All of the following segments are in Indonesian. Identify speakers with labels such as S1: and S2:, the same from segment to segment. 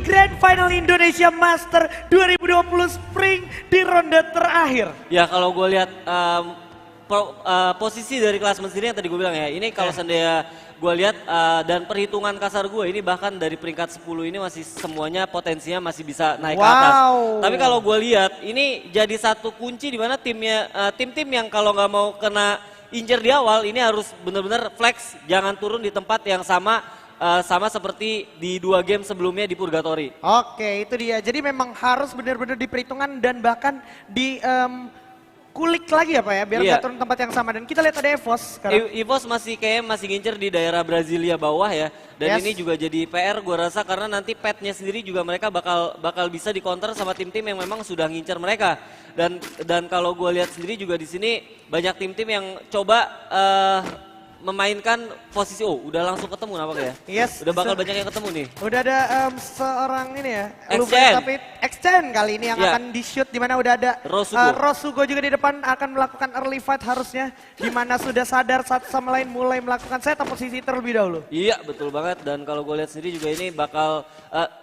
S1: Grand Final Indonesia Master 2020 Spring di ronde terakhir.
S2: Ya kalau gue lihat posisi dari klasemen sendiri yang tadi gue bilang ya, ini kalau seandainya gue lihat dan perhitungan kasar gue ini bahkan dari peringkat 10 ini masih semuanya potensinya masih bisa naik ke atas. Tapi kalau gue lihat ini jadi satu kunci di mana tim-tim yang kalau nggak mau kena injer di awal ini harus benar-benar flex, jangan turun di tempat yang sama seperti di 2 game sebelumnya di Purgatory.
S1: Oke, itu dia. Jadi memang harus benar-benar diperhitungkan dan bahkan di kulik lagi ya Pak ya, biar nggak turun tempat yang sama. Dan kita lihat ada EVOS sekarang.
S2: EVOS masih ngincer di daerah Brasilia bawah ya. Dan ini juga jadi PR gue rasa karena nanti petnya sendiri juga mereka bakal bisa dikonter sama tim-tim yang memang sudah ngincer mereka. Dan kalau gue lihat sendiri juga di sini banyak tim-tim yang coba memainkan posisi udah langsung ketemu nampaknya ya. Udah bakal banyak yang ketemu nih.
S1: Udah ada seorang ini ya,
S2: Exchange.
S1: Exchange kali ini yang akan di-shoot, di mana udah ada Rosugo juga di depan akan melakukan early fight harusnya, di mana sudah sadar satu sama lain mulai melakukan setup posisi terlebih dahulu.
S2: Iya betul banget, dan kalau gue lihat sendiri juga ini bakal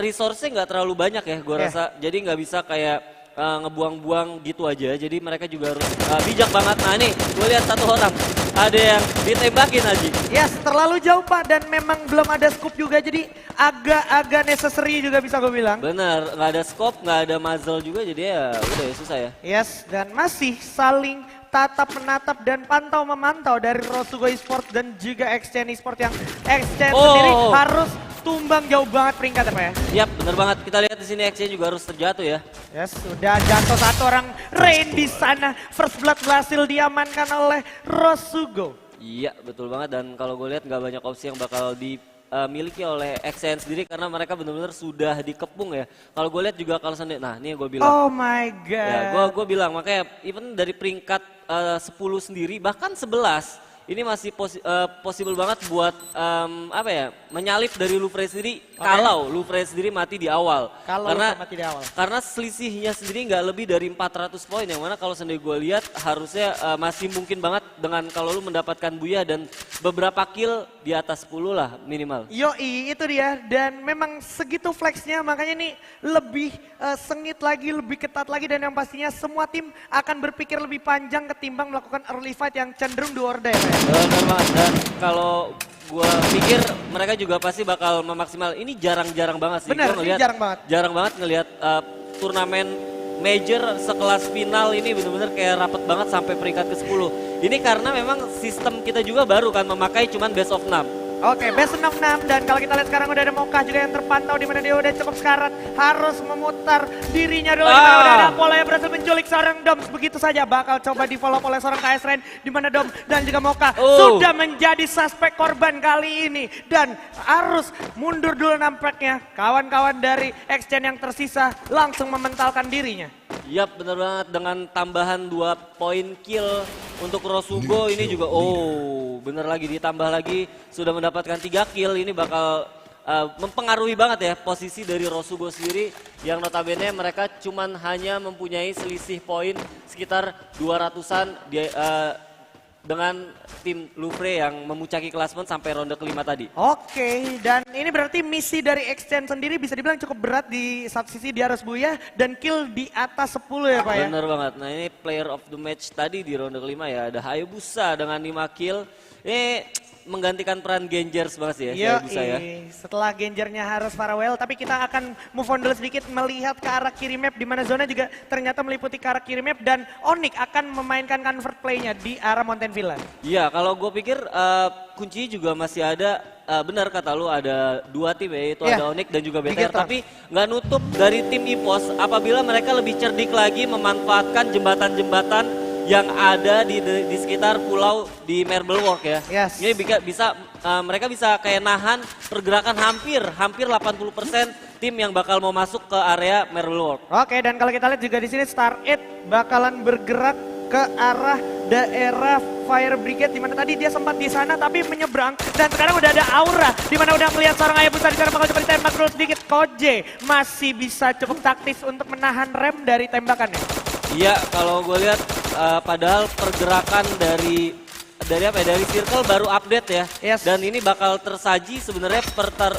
S2: resource-nya nggak terlalu banyak ya gue rasa, jadi nggak bisa kayak ngebuang-buang gitu aja, jadi mereka juga harus bijak banget. Nah nih gue lihat satu orang ada yang ditembakin Aji.
S1: Yes, terlalu jauh Pak, dan memang belum ada scoop juga, jadi agak necessary juga bisa gue bilang.
S2: Bener, nggak ada scope, nggak ada muzzle juga, jadi ya udah ya susah ya.
S1: Yes, dan masih saling tatap menatap dan pantau memantau dari Rosugo Esports dan juga Exchange Esports, yang Exchange sendiri harus tumbang jauh banget peringkat ya Pak ya.
S2: Yap, bener banget. Kita lihat di sini Exchange juga harus terjatuh ya.
S1: Yes, sudah jatuh satu orang. Rain di sana. First blood berhasil diamankan oleh Rosugo.
S2: Iya, betul banget. Dan kalau gue lihat nggak banyak opsi yang bakal dimiliki oleh Exchange sendiri karena mereka benar-benar sudah dikepung ya. Kalau gue lihat juga kalau sendiri, nah ini yang gue bilang.
S1: Oh my god.
S2: Ya, gue bilang makanya even dari peringkat 10 sendiri bahkan 11. Ini masih possible banget buat menyalip dari Lufrey sendiri kalau Lufrey sendiri mati di awal. Karena selisihnya sendiri nggak lebih dari 400 poin, yang mana kalau sendiri gue lihat harusnya masih mungkin banget dengan kalau lu mendapatkan Buya dan beberapa kill di atas 10 lah minimal.
S1: Yoi, itu dia, dan memang segitu flexnya, makanya ini lebih sengit lagi, lebih ketat lagi, dan yang pastinya semua tim akan berpikir lebih panjang ketimbang melakukan early fight yang cenderung do or die.
S2: Benar banget, dan kalau gue pikir mereka juga pasti bakal memaksimal. Ini jarang-jarang banget sih.
S1: Benar, ini
S2: jarang banget ngelihat turnamen major sekelas final ini benar-benar kayak rapet banget sampai peringkat ke-10. Ini karena memang sistem kita juga baru kan memakai cuman best of 6.
S1: Oke, best 6-6, dan kalau kita lihat sekarang udah ada Mocha juga yang terpantau, di mana dia udah cukup sekarat, harus memutar dirinya dulu. Udah ada Pola yang berhasil menculik seorang Dom, begitu saja bakal coba di follow oleh seorang KS Rain, di mana Dom dan juga Mocha sudah menjadi suspek korban kali ini, dan harus mundur dulu nampaknya. Kawan-kawan dari Exchange yang tersisa langsung mementalkan dirinya.
S2: Yap, bener banget, dengan tambahan 2 poin kill untuk Rosugo ini juga bener lagi ditambah lagi sudah mendapatkan 3 kill. Ini bakal mempengaruhi banget ya posisi dari Rosugo sendiri, yang notabene mereka cuman hanya mempunyai selisih poin sekitar 200-an dengan tim Lufrey yang memuncaki klasemen sampai ronde kelima tadi.
S1: Oke, dan ini berarti misi dari Exchange sendiri bisa dibilang cukup berat. Di satu sisi dia harus Buya dan kill di atas 10 ya Pak ya.
S2: Bener banget, nah ini player of the match tadi di ronde kelima ya, ada Hayabusa dengan 5 kill. Ini menggantikan peran Gengers banget sih ya, Hayabusa ya.
S1: Setelah Gengernya harus farewell, tapi kita akan move on dulu sedikit melihat ke arah kiri map, di mana zona juga ternyata meliputi ke arah kiri map, dan Onyx akan memainkan convert play-nya di arah Mountain Villa. Iya,
S2: kalau gue pikir kuncinya juga masih ada, benar kata lu ada 2 tim ya, yaitu ada Onyx dan juga BTR, tapi nggak nutup dari tim EVOS apabila mereka lebih cerdik lagi memanfaatkan jembatan-jembatan yang ada di sekitar pulau di Marble Walk ya. Ini mereka bisa kayak nahan pergerakan hampir 80% tim yang bakal mau masuk ke area Marble Walk.
S1: Oke, dan kalau kita lihat juga di sini Star 8 bakalan bergerak ke arah daerah Fire Brigade, di mana tadi dia sempat di sana tapi menyeberang, dan sekarang udah ada Aura di mana udah melihat seorang Hayabusa di sana bakal coba ditembak dulu sedikit. Koje masih bisa cukup taktis untuk menahan rem dari tembakannya.
S2: Iya, kalau gue lihat padahal pergerakan dari circle baru update ya. Dan ini bakal tersaji sebenarnya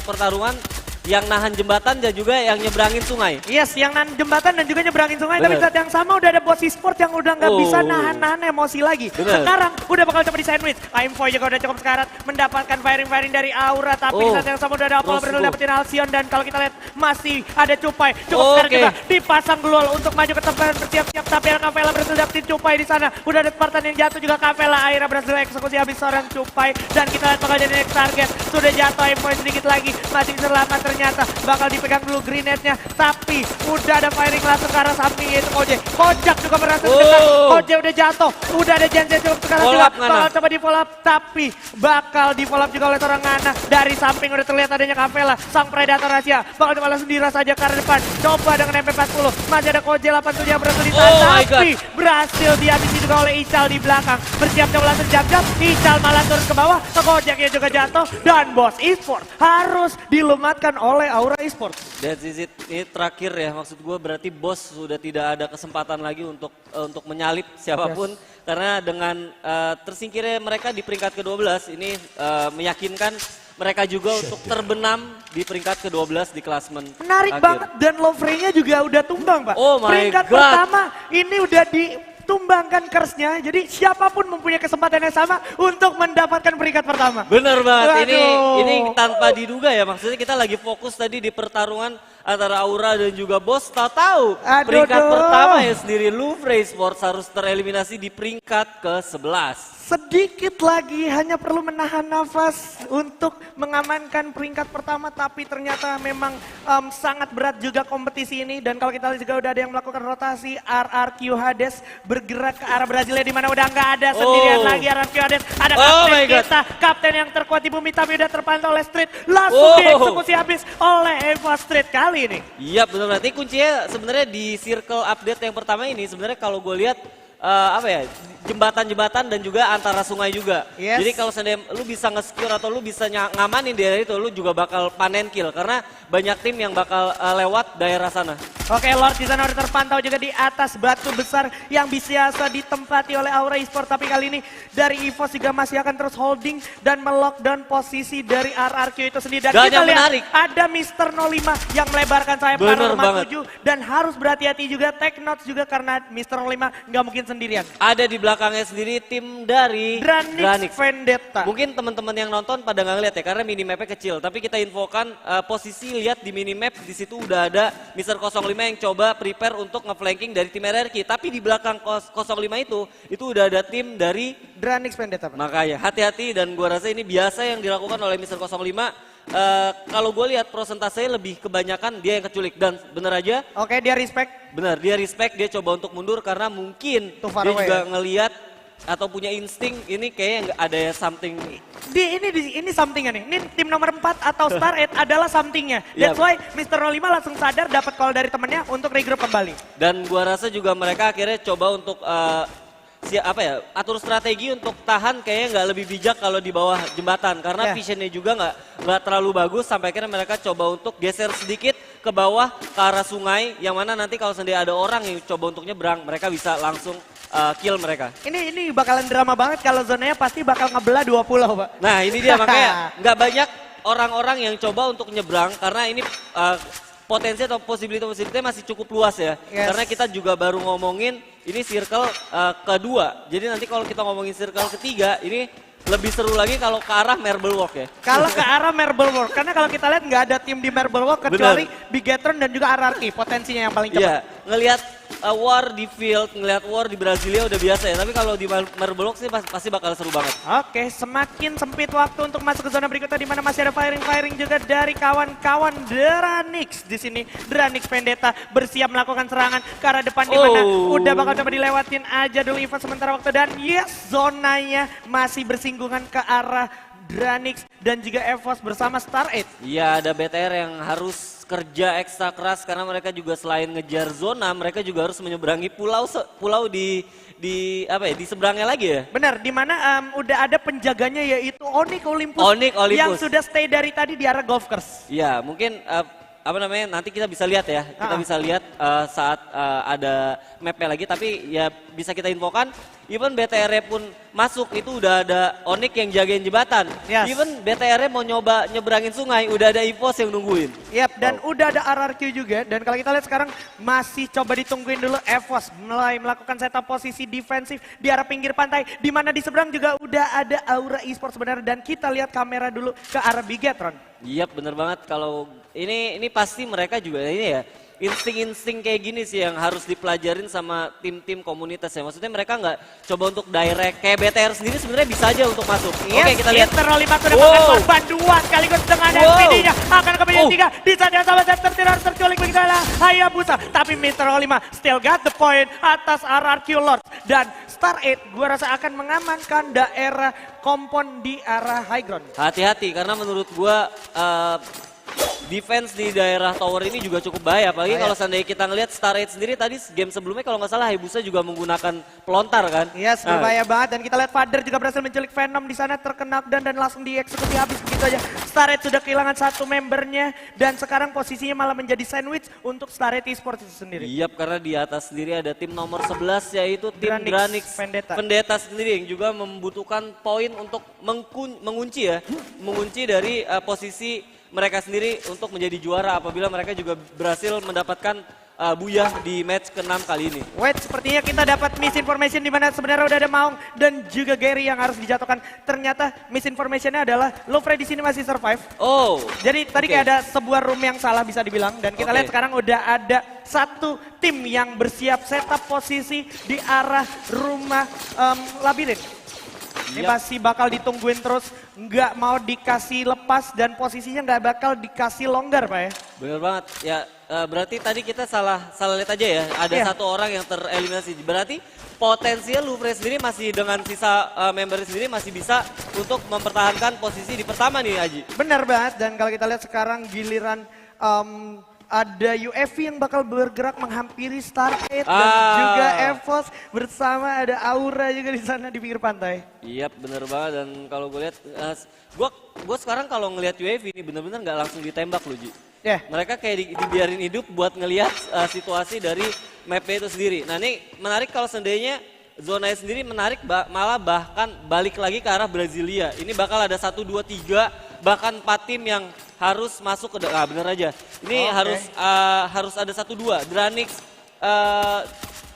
S2: pertarungan yang nahan jembatan dan juga yang nyebrangin sungai.
S1: Yes, yang nahan jembatan dan juga nyebrangin sungai. Tapi saat yang sama udah ada bos e-sport yang udah nggak bisa nahan-nahan emosi lagi. Sekarang udah bakal coba di sandwich. Aim4 juga udah cukup sekarat mendapatkan firing dari Aura. Tapi saat yang sama udah ada Apollo berhasil dapetin Alcyon. Dan kalau kita lihat masih ada Cupai. Cukup sekarat juga dipasang Glul untuk maju ke tempat bersiap-siap. Tapi ada Kavela berhasil dapetin Cupai di sana. Udah ada Spartan yang jatuh juga Kavela. Akhirnya berhasil eksekusi habis seorang Cupai. Dan kita lihat bakal jadi next target. Sudah jatuh Aim4 sedikit lagi. Masih selamat ternyata. Bakal dipegang dulu grenade-nya. Tapi udah ada firing langsung ke arah samping yaitu Koje. Kojak juga berhasil mendekat. Koje udah jatuh. Udah ada Jansen cukup sekarang juga. Bakal coba di follow up. Tapi bakal di follow up juga oleh seorang Ngana. Dari samping udah terlihat adanya Kavela. Sang predator rahasia. Bakal coba langsung diras saja ke arah depan. Coba dengan MP40. Masih ada Koje 87 yang berhasil ditahan. Tapi berhasil dihabisi juga oleh Ical di belakang. Bersiap coba langsung jam-jam. Ical malah turun ke bawah. Kojaknya juga jatuh. Dan bos e-sport harus dilumatkan oleh Aura e-sport.
S2: That's it. Ini terakhir ya, maksud gue berarti bos sudah tidak ada kesempatan lagi untuk menyalip siapapun. Karena dengan tersingkirnya mereka di peringkat ke-12 ini meyakinkan mereka juga untuk terbenam di peringkat ke-12 di klasemen.
S1: Menarik banget dan Lovre-nya juga udah tumbang, Pak.
S2: Oh my
S1: peringkat
S2: God.
S1: pertama ini udah ditumbangkan curse-nya. Jadi siapapun mempunyai kesempatan yang sama untuk mendapatkan peringkat pertama.
S2: Bener banget, ini tanpa diduga ya, maksudnya kita lagi fokus tadi di pertarungan antara Aura dan juga bos, tahu peringkat pertama ya sendiri Louvre Sports harus tereliminasi di peringkat ke-11.
S1: Sedikit lagi hanya perlu menahan nafas untuk mengamankan peringkat pertama, tapi ternyata memang sangat berat juga kompetisi ini. Dan kalau kita lihat juga udah ada yang melakukan rotasi. RRQ Hades bergerak ke arah Brasilia di mana udah nggak ada sendirian lagi RRQ Hades. Ada kapten kita, kapten yang terkuat di bumi tapi udah terpantau oleh Street. Langsung dieksekusi habis oleh Eva Street kali ini.
S2: Iya benar, nanti kuncinya sebenarnya di circle update yang pertama ini sebenarnya kalau gue lihat jembatan-jembatan dan juga antara sungai juga. Jadi kalau seandainya lu bisa nge-secure atau lu bisa ngamanin daerah itu, lu juga bakal panen kill karena banyak tim yang bakal lewat daerah sana.
S1: Oke, Lord di sana udah terpantau juga di atas batu besar yang biasa ditempati oleh Aura Esport. Tapi kali ini dari EVOS juga masih akan terus holding dan melockdown posisi dari RRQ itu sendiri. Dan kita lihat ada Mr. 05 yang melebarkan sayap ke arah rumah 7 dan harus berhati-hati juga take notes juga karena Mr. 05 nggak mungkin sendirian.
S2: Ada di belakangnya sendiri tim dari
S1: Dranix Vendetta.
S2: Mungkin teman-teman yang nonton pada nggak ngeliat ya karena minimapnya kecil. Tapi kita infokan posisi lihat di minimap di situ udah ada Mr. 05 yang coba prepare untuk nge-flanking dari tim RRQ. Tapi di belakang 05 itu udah ada tim dari
S1: Dranix Vendetta.
S2: Makanya hati-hati dan gua rasa ini biasa yang dilakukan oleh Mr. 05. Kalau gue lihat prosentasenya lebih kebanyakan dia yang keculik dan bener aja.
S1: Oke, dia respect.
S2: Bener, dia respect, dia coba untuk mundur karena mungkin dia juga ngelihat atau punya insting ini kayaknya nggak ada ya something.
S1: Ini somethingnya nih. Ini tim nomor 4 atau Star 8 adalah somethingnya. That's why Mr. 05 langsung sadar dapat call dari temennya untuk regroup kembali.
S2: Dan gua rasa juga mereka akhirnya coba untuk atur strategi untuk tahan kayaknya nggak lebih bijak kalau di bawah jembatan karena visionnya juga nggak terlalu bagus sampai akhirnya mereka coba untuk geser sedikit ke bawah ke arah sungai yang mana nanti kalau sendiri ada orang yang coba untuk nyebrang mereka bisa langsung kill mereka. Ini
S1: bakalan drama banget kalau zonanya pasti bakal ngebelah 2 pulau, Pak.
S2: Nah ini dia makanya nggak banyak orang-orang yang coba untuk nyebrang karena ini potensi atau possibility-nya masih cukup luas ya. Karena kita juga baru ngomongin ini circle kedua. Jadi nanti kalau kita ngomongin circle ketiga ini lebih seru lagi kalau ke arah Marble Walk ya.
S1: Kalau ke arah Marble Walk, karena kalau kita lihat nggak ada tim di Marble Walk kecuali Bigetron dan juga RRQ potensinya yang paling cepat.
S2: Iya, ngelihat war di field, ngelihat war di Brasilia udah biasa ya. Tapi kalau di Marble Walk sih pasti bakal seru banget.
S1: Oke, semakin sempit waktu untuk masuk ke zona berikutnya di mana masih ada firing juga dari kawan-kawan Dranix di sini. Dranix Vendetta bersiap melakukan serangan ke arah depan di mana udah bakal coba dilewatin aja dulu EVOS sementara waktu dan zonanya masih bersinggungan ke arah Dranix dan juga EVOS bersama Star 8.
S2: Iya, ada BTR yang harus kerja ekstra keras karena mereka juga selain ngejar zona, mereka juga harus menyeberangi pulau di seberangnya lagi ya.
S1: Benar, di mana udah ada penjaganya yaitu Onyx Olympus. Yang sudah stay dari tadi di arah golf course.
S2: Iya, mungkin nanti kita bisa lihat ya. Kita bisa lihat saat ada mapnya lagi tapi ya bisa kita infokan, even BTR pun masuk itu udah ada Onyx yang jagain jembatan.
S1: Yes.
S2: Even BTR mau nyoba nyeberangin sungai, udah ada EVOS yang nungguin.
S1: Yap, dan udah ada RRQ juga. Dan kalau kita lihat sekarang masih coba ditungguin dulu EVOS mulai melakukan setup posisi defensif di arah pinggir pantai. Di mana di seberang juga udah ada Aura Esports sebenarnya. Dan kita lihat kamera dulu ke arah Bigetron.
S2: Yap, bener banget. Kalau ini pasti mereka juga ini ya. Insting-insting kayak gini sih yang harus dipelajarin sama tim-tim komunitas ya. Maksudnya mereka nggak coba untuk direct. Kayak BTR sendiri sebenarnya bisa aja untuk masuk.
S1: Yes,
S2: Oke, kita lihat.
S1: Internal 5 sudah makan korban 2 sekaligus dengan SPD-nya. Akan ke menit 3. Di saat yang sama center tidak terculik begitulah Hayabusa. Tapi Internal 5 still got the point atas RRQ Lords. Dan Star 8 gua rasa akan mengamankan daerah kompon di arah high ground.
S2: Hati-hati karena menurut gua defense di daerah tower ini juga cukup bahaya. Apalagi kalau seandainya kita ngelihat Star 8 sendiri tadi game sebelumnya kalau nggak salah Hayabusa juga menggunakan pelontar kan.
S1: Yes, berbahaya banget. Dan kita lihat Father juga berhasil menculik Venom di sana terkena dan langsung dieksekusi habis begitu aja. Star 8 sudah kehilangan satu membernya dan sekarang posisinya malah menjadi sandwich untuk Star 8 Esports itu sendiri.
S2: Iya, karena di atas sendiri ada tim nomor 11 yaitu tim
S1: Dranix
S2: Vendetta sendiri yang juga membutuhkan poin untuk mengunci dari posisi mereka sendiri untuk menjadi juara apabila mereka juga berhasil mendapatkan buyah di match ke-6 kali ini.
S1: Wait, sepertinya kita dapat misinformation di mana sebenarnya udah ada Maung dan juga Gary yang harus dijatuhkan. Ternyata misinformationnya adalah Lovre di sini masih survive.
S2: Oh.
S1: Jadi tadi kayak ada sebuah room yang salah bisa dibilang dan kita lihat sekarang udah ada satu tim yang bersiap setup posisi di arah rumah labirin. Ini masih bakal ditungguin terus, nggak mau dikasih lepas dan posisinya nggak bakal dikasih longgar Pak ya.
S2: Bener banget, ya berarti tadi kita salah lihat aja ya, ada satu orang yang tereliminasi. Berarti potensial Louvre sendiri masih dengan sisa member sendiri masih bisa untuk mempertahankan posisi di pertama nih Aji.
S1: Benar banget, dan kalau kita lihat sekarang giliran ada UFV yang bakal bergerak menghampiri Star 8 dan juga EVOS bersama ada Aura juga di sana di pinggir pantai.
S2: Iya bener banget, dan kalau gue lihat, gue sekarang kalau ngelihat UAV ini bener-bener nggak langsung ditembak loh Ji. Mereka kayak dibiarin hidup buat ngelihat situasi dari mapnya itu sendiri. Nah ini menarik kalau seandainya zonanya sendiri menarik, malah bahkan balik lagi ke arah Brasilia. Ini bakal ada 1, 2, 3 bahkan 4 tim yang harus masuk ke bener aja. Ini harus ada 1, 2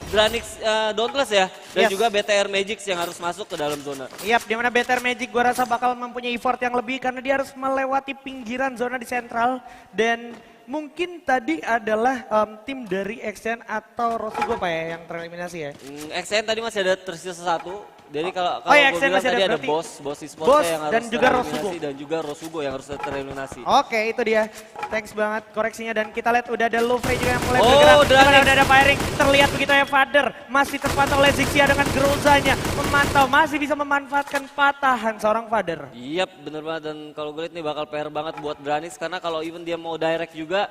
S2: Dranix Dauntless ya, dan juga BTR Magic yang harus masuk ke dalam zona.
S1: Yap, dimana BTR Magic gua rasa bakal mempunyai effort yang lebih karena dia harus melewati pinggiran zona di sentral dan mungkin tadi adalah tim dari XN atau Rosugo Pak ya yang tereliminasi ya?
S2: XN tadi masih ada tersisa 1. Jadi kalau
S1: XN
S2: gue bilang
S1: masih
S2: tadi ada Boss Esports yang harus tereliminasi dan juga Rosugo yang harus tereliminasi.
S1: Oke, itu dia. Thanks banget koreksinya, dan kita lihat udah ada Lovre juga yang mulai bergerak. Udah ada firing, terlihat begitu ya Father. Masih terpantau oleh Zixia dengan Grozanya. Memantau, masih bisa memanfaatkan patahan seorang Father.
S2: Iya bener banget, dan kalau gue lihat nih bakal PR banget buat Dranix karena kalau even dia mau direct juga,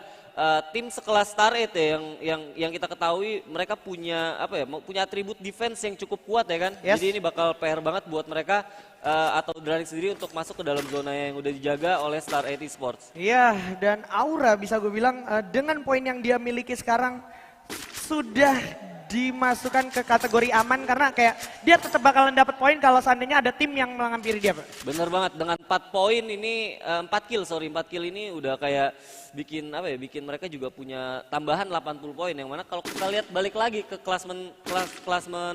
S2: tim sekelas Star 8 ya yang kita ketahui mereka punya punya atribut defense yang cukup kuat ya kan. Jadi ini bakal PR banget buat mereka atau Dranix sendiri untuk masuk ke dalam zona yang udah dijaga oleh Star 8 Esports.
S1: Iya, dan Aura bisa gue bilang dengan poin yang dia miliki sekarang sudah dimasukkan ke kategori aman karena kayak dia tetap bakalan dapat poin kalau seandainya ada tim yang menghampiri dia Pak.
S2: Bener banget, dengan 4 poin ini 4 kill ini udah kayak bikin mereka juga punya tambahan 80 poin, yang mana kalau kita lihat balik lagi ke klasmen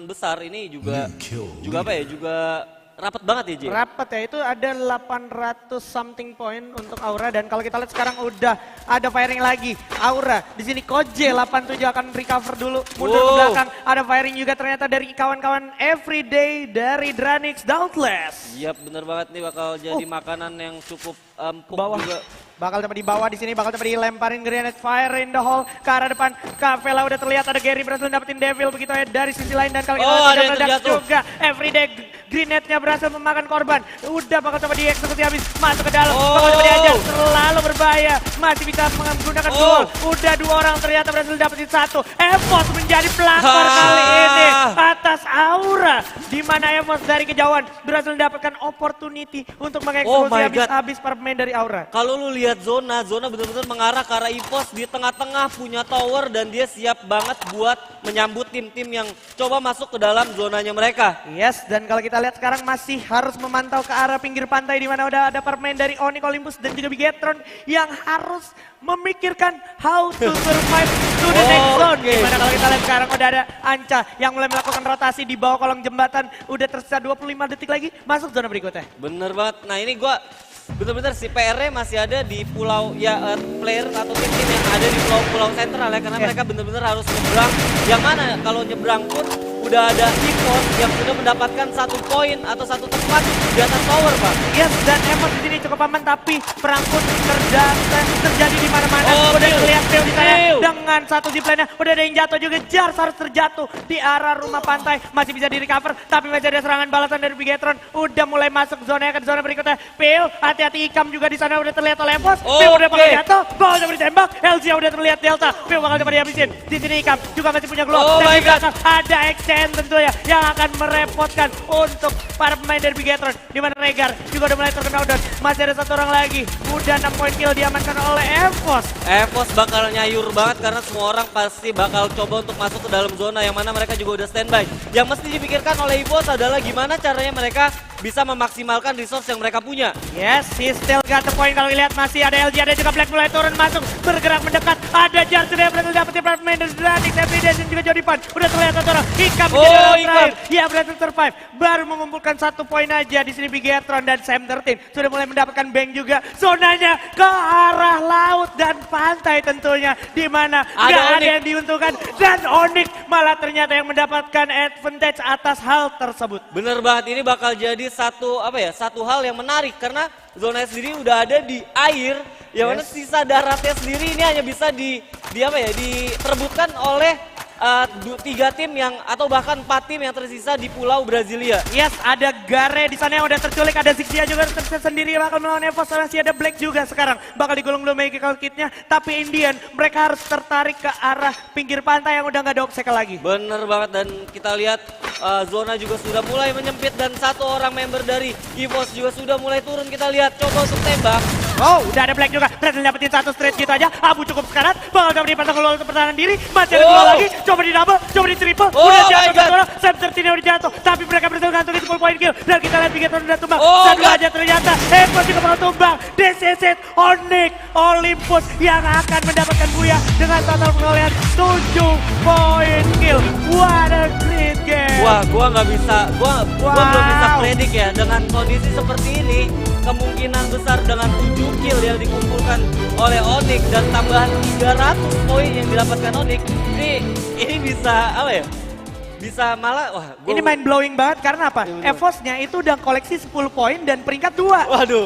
S2: besar ini juga rapat banget ya J?
S1: Rapat ya, itu ada 800 something point untuk Aura, dan kalau kita lihat sekarang udah ada firing lagi. Aura, di sini Koje 87 akan recover dulu, mundur ke belakang. Ada firing juga ternyata dari kawan-kawan Everyday dari Dranix Dauntless.
S2: Iya bener banget nih, bakal jadi makanan yang cukup empuk juga.
S1: Bakal dapat di bawah di sini, bakal dapat dilemparin grenade fire in the hole ke arah depan. Kavela udah terlihat ada Gary berhasil dapetin Devil begitu ya dari sisi lain, dan kalau kita lihat juga Everyday Grenade-nya berhasil memakan korban. Udah bakal coba dieksekusi habis. Masuk ke dalam. Bakal coba diajar. Terlalu berbahaya. Masih bisa menggunakan gol. Udah 2 orang ternyata berhasil dapetin 1. EVOS menjadi pelakor kali ini atas Aura. Di mana EVOS dari kejauhan berhasil mendapatkan opportunity untuk mengeksekusi habis-habis para pemain dari Aura.
S2: Kalau lu lihat zona benar-benar mengarah ke arah EVOS di tengah-tengah punya tower dan dia siap banget buat menyambut tim-tim yang coba masuk ke dalam zonanya mereka.
S1: Yes, dan kalau kita lihat sekarang masih harus memantau ke arah pinggir pantai di mana udah ada para pemain dari Onyx Olympus dan juga Bigetron yang harus memikirkan how to survive to the next zone. Dimana kalau kita lihat sekarang udah ada Anca yang mulai melakukan rotasi di bawah kolong jembatan. Udah tersisa 25 detik lagi masuk zona berikutnya.
S2: Bener banget. Nah ini gua bener-bener si PR-nya masih ada di pulau ya player atau tim-tim yang ada di pulau-pulau sentral ya karena mereka bener-bener harus nyebrang. Yang mana kalau nyebrang pun udah ada EVOS yang sudah mendapatkan 1 poin atau 1 tempat di atas tower, Pak.
S1: Yes, dan EVOS di sini cukup aman tapi perang pun terjadi di mana-mana. Udah terlihat Phil di sana dengan 1 zipline-nya. Udah ada yang jatuh juga. Jars harus terjatuh di arah rumah pantai. Masih bisa di-recover tapi masih ada serangan balasan dari Bigetron. Udah mulai masuk zona ke zona berikutnya. Phil, hati-hati Ikam juga di sana udah terlihat oleh EVOS. Phil udah bakal jatuh, bakal coba ditembak. LG udah terlihat Delta. Phil bakal coba dihabisin. Di sini Ikam juga masih punya glow. Dan di belakang ada Exchange tentunya yang akan merepotkan untuk para pemain dari Bigetron. Di mana Regar juga udah mulai terkena down. Masih ada 1 orang lagi. Udah 6 poin kill diamankan oleh EVOS.
S2: EVOS bakal nyayur banget karena semua orang pasti bakal coba untuk masuk ke dalam zona yang mana mereka juga udah standby. Yang mesti dipikirkan oleh EVOS adalah gimana caranya mereka bisa memaksimalkan resource yang mereka punya.
S1: Yes, he still got the point. Kalau lihat masih ada LG, ada juga Black mulai turun masuk, bergerak mendekat. Ada Jar sudah berhasil dapetin para pemain dari Dranik, Everyday dan juga Jody Pan. Udah terlihat 1 orang. Ikam menjadi orang terakhir. Ya berhasil survive. Baru mengumpulkan 1 poin aja di sini Bigetron dan Sam 13 sudah mulai mendapatkan bank juga. Zonanya ke arah laut dan pantai tentunya, di mana nggak ada yang diuntungkan dan Onyx malah ternyata yang mendapatkan advantage atas hal tersebut.
S2: Bener banget, ini bakal jadi satu hal yang menarik karena zona sendiri udah ada di air, yang mana sisa daratnya sendiri ini hanya bisa diperebutkan oleh 3 tim yang atau bahkan 4 tim yang tersisa di Pulau Brasilia.
S1: Yes, ada Gare di sana yang udah terculik, ada Zixia juga sendiri bakal melawan EVOS, masih ada Black juga sekarang bakal digulung dulu magical kitnya, tapi Indian mereka harus tertarik ke arah pinggir pantai yang udah nggak ada obstacle lagi.
S2: Bener banget, dan kita lihat zona juga sudah mulai menyempit dan 1 orang member dari EVOS juga sudah mulai turun. Kita lihat coba untuk tembak.
S1: Oh, udah ada Black juga, berhasil dapetin 1 straight gitu aja. Abu cukup sekarat, bakal coba dipasang keluar untuk pertahanan diri. Masih ada 2 lagi, coba di double, coba di triple. Udah jatuh ke orang, Sam 13 udah jatuh. Tapi mereka berhasil gantungi 10 poin kill. Dan kita lihat Bigetron udah tumbang. Satu aja ternyata, EVOS juga bakal tumbang. This is it, Onyx Olympus yang akan mendapatkan buya dengan total perolehan 7 poin kill. What a great game.
S2: Wah, gua belum bisa predik ya dengan kondisi seperti ini. Kemungkinan besar dengan 7 kill yang dikumpulkan oleh Onyx dan tambahan 300 poin yang didapatkan Onyx, ini bisa bisa malah
S1: ini mind blowing banget karena apa? EVOS-nya itu udah koleksi 10 poin dan peringkat 2.
S2: Waduh.